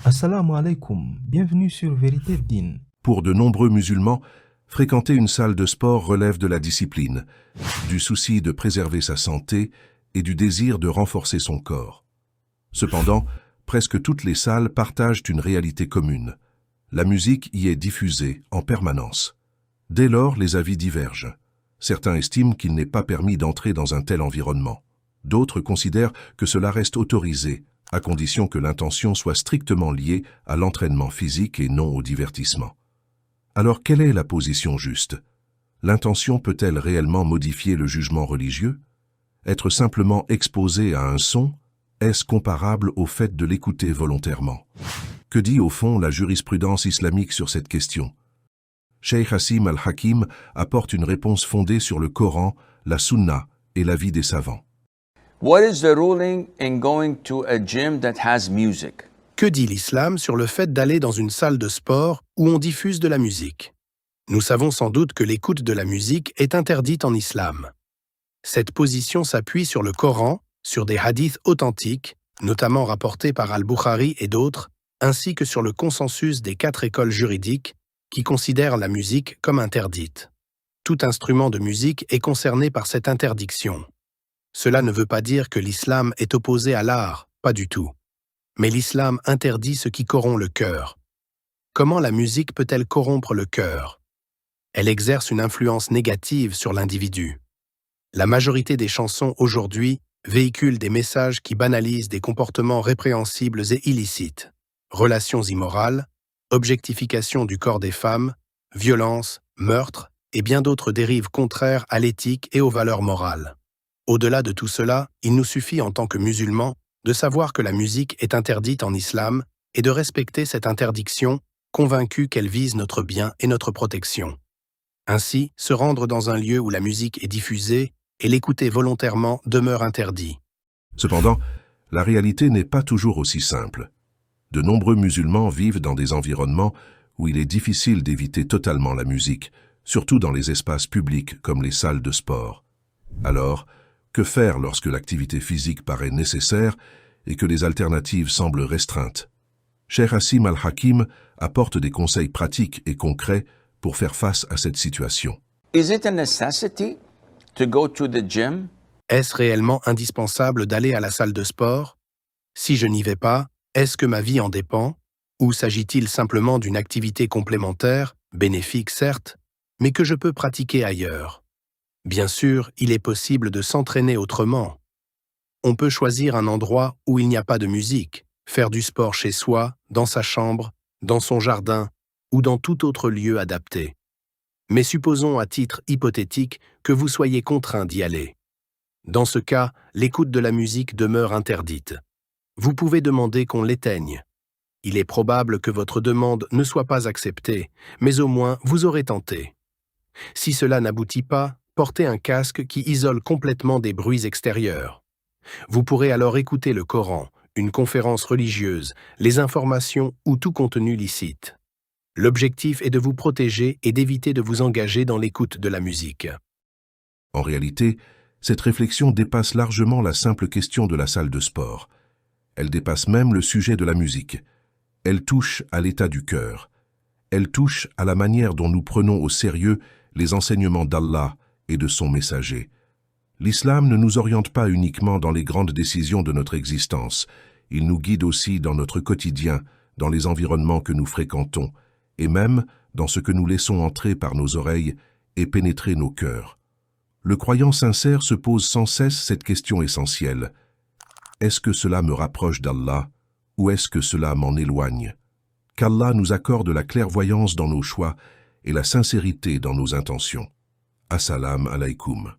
Assalamu alaikum, bienvenue sur Vérité Din. Pour de nombreux musulmans, fréquenter une salle de sport relève de la discipline, du souci de préserver sa santé et du désir de renforcer son corps. Cependant, presque toutes les salles partagent une réalité commune. La musique y est diffusée en permanence. Dès lors, les avis divergent. Certains estiment qu'il n'est pas permis d'entrer dans un tel environnement. D'autres considèrent que cela reste autorisé, à condition que l'intention soit strictement liée à l'entraînement physique et non au divertissement. Alors quelle est la position juste? L'intention peut-elle réellement modifier le jugement religieux? Être simplement exposé à un son, est-ce comparable au fait de l'écouter volontairement? Que dit au fond la jurisprudence islamique sur cette question? Cheikh Asim al-Hakim apporte une réponse fondée sur le Coran, la Sunna et l'avis des savants. What is the ruling in going to a gym that has music? Que dit l'islam sur le fait d'aller dans une salle de sport où on diffuse de la musique? Nous savons sans doute que l'écoute de la musique est interdite en islam. Cette position s'appuie sur le Coran, sur des hadiths authentiques, notamment rapportés par Al-Bukhari et d'autres, ainsi que sur le consensus des 4 écoles juridiques qui considèrent la musique comme interdite. Tout instrument de musique est concerné par cette interdiction. Cela ne veut pas dire que l'islam est opposé à l'art, pas du tout. Mais l'islam interdit ce qui corrompt le cœur. Comment la musique peut-elle corrompre le cœur? Elle exerce une influence négative sur l'individu. La majorité des chansons aujourd'hui véhiculent des messages qui banalisent des comportements répréhensibles et illicites, relations immorales, objectification du corps des femmes, violence, meurtre et bien d'autres dérives contraires à l'éthique et aux valeurs morales. Au-delà de tout cela, il nous suffit en tant que musulmans de savoir que la musique est interdite en islam et de respecter cette interdiction, convaincus qu'elle vise notre bien et notre protection. Ainsi, se rendre dans un lieu où la musique est diffusée et l'écouter volontairement demeure interdit. Cependant, la réalité n'est pas toujours aussi simple. De nombreux musulmans vivent dans des environnements où il est difficile d'éviter totalement la musique, surtout dans les espaces publics comme les salles de sport. Alors, que faire lorsque l'activité physique paraît nécessaire et que les alternatives semblent restreintes? Cheikh Asim al-Hakim apporte des conseils pratiques et concrets pour faire face à cette situation. Is it a necessity to go to the gym? Est-ce réellement indispensable d'aller à la salle de sport? Si je n'y vais pas, est-ce que ma vie en dépend? Ou s'agit-il simplement d'une activité complémentaire, bénéfique certes, mais que je peux pratiquer ailleurs? Bien sûr, il est possible de s'entraîner autrement. On peut choisir un endroit où il n'y a pas de musique, faire du sport chez soi, dans sa chambre, dans son jardin ou dans tout autre lieu adapté. Mais supposons à titre hypothétique que vous soyez contraint d'y aller. Dans ce cas, l'écoute de la musique demeure interdite. Vous pouvez demander qu'on l'éteigne. Il est probable que votre demande ne soit pas acceptée, mais au moins vous aurez tenté. Si cela n'aboutit pas, portez un casque qui isole complètement des bruits extérieurs. Vous pourrez alors écouter le Coran, une conférence religieuse, les informations ou tout contenu licite. L'objectif est de vous protéger et d'éviter de vous engager dans l'écoute de la musique. En réalité, cette réflexion dépasse largement la simple question de la salle de sport. Elle dépasse même le sujet de la musique. Elle touche à l'état du cœur. Elle touche à la manière dont nous prenons au sérieux les enseignements d'Allah et de son messager. L'islam ne nous oriente pas uniquement dans les grandes décisions de notre existence. Il nous guide aussi dans notre quotidien, dans les environnements que nous fréquentons, et même dans ce que nous laissons entrer par nos oreilles et pénétrer nos cœurs. Le croyant sincère se pose sans cesse cette question essentielle. Est-ce que cela me rapproche d'Allah ou est-ce que cela m'en éloigne? Qu'Allah nous accorde la clairvoyance dans nos choix et la sincérité dans nos intentions. Assalamu alaikum.